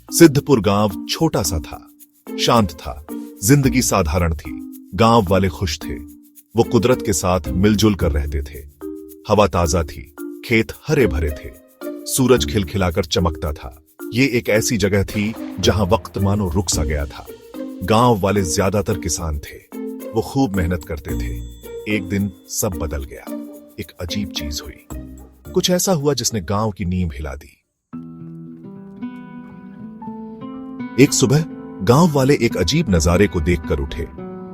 सिद्धपुर गांव छोटा सा था, शांत था, जिंदगी साधारण थी। गांव वाले खुश थे। वो कुदरत के साथ मिलजुल कर रहते थे। हवा ताजा थी, खेत हरे भरे थे, सूरज खिलखिलाकर चमकता था। ये एक ऐसी जगह थी जहां वक्त मानो रुक सा गया था। गांव वाले ज्यादातर किसान थे। वो खूब मेहनत करते थे। एक दिन सब बदल गया। एक अजीब चीज हुई। कुछ ऐसा हुआ जिसने गांव की नींव हिला दी। एक सुबह गांव वाले एक अजीब नजारे को देखकर उठे।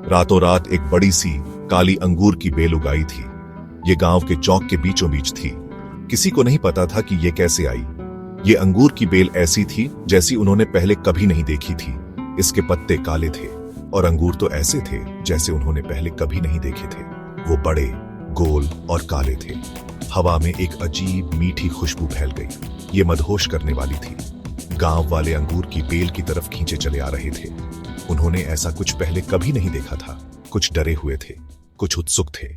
रातों रात एक बड़ी सी काली अंगूर की बेल उगाई थी। ये गांव के चौक के बीचों बीच थी। किसी को नहीं पता था कि ये कैसे आई। ये अंगूर की बेल ऐसी थी जैसी उन्होंने पहले कभी नहीं देखी थी। इसके पत्ते काले थे और अंगूर तो ऐसे थे जैसे उन्होंने पहले कभी नहीं देखे थे। वो बड़े, गोल और काले थे। हवा में एक अजीब मीठी खुशबू फैल गई। ये मदहोश करने वाली थी। गांव वाले अंगूर की बेल की तरफ खींचे चले आ रहे थे। उन्होंने ऐसा कुछ पहले कभी नहीं देखा था। कुछ डरे हुए थे, कुछ उत्सुक थे।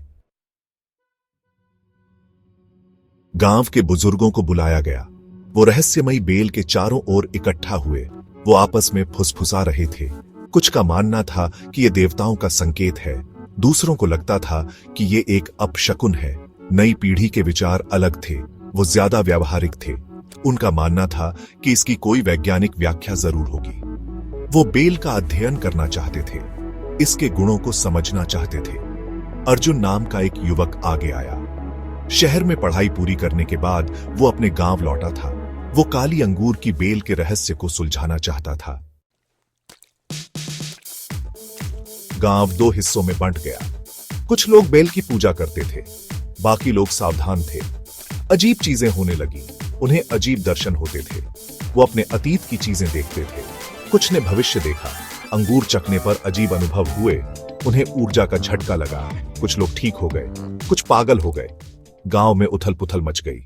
गांव के बुजुर्गों को बुलाया गया। वो रहस्यमयी बेल के चारों ओर इकट्ठा हुए। वो आपस में फुसफुसा रहे थे। कुछ का मानना था कि ये देवताओं का संकेत है। दूसरों को लगता था कि ये एक अपशकुन है। नई पीढ़ी के विचार अलग थे। वो ज्यादा व्यावहारिक थे। उनका मानना था कि इसकी कोई वैज्ञानिक व्याख्या जरूर होगी। वो बेल का अध्ययन करना चाहते थे, इसके गुणों को समझना चाहते थे। अर्जुन नाम का एक युवक आगे आया। शहर में पढ़ाई पूरी करने के बाद वो अपने गांव लौटा था। वो काली अंगूर की बेल के रहस्य को सुलझाना चाहता था। गांव दो हिस्सों में बंट गया। कुछ लोग बेल की पूजा करते थे, बाकी लोग सावधान थे। अजीब चीजें होने लगी। उन्हें अजीब दर्शन होते थे। वो अपने अतीत की चीजें देखते थे। कुछ ने भविष्य देखा। अंगूर चखने पर अजीब अनुभव हुए। उन्हें ऊर्जा का झटका लगा। कुछ लोग ठीक हो गए, कुछ पागल हो गए। गांव में उथल पुथल मच गई।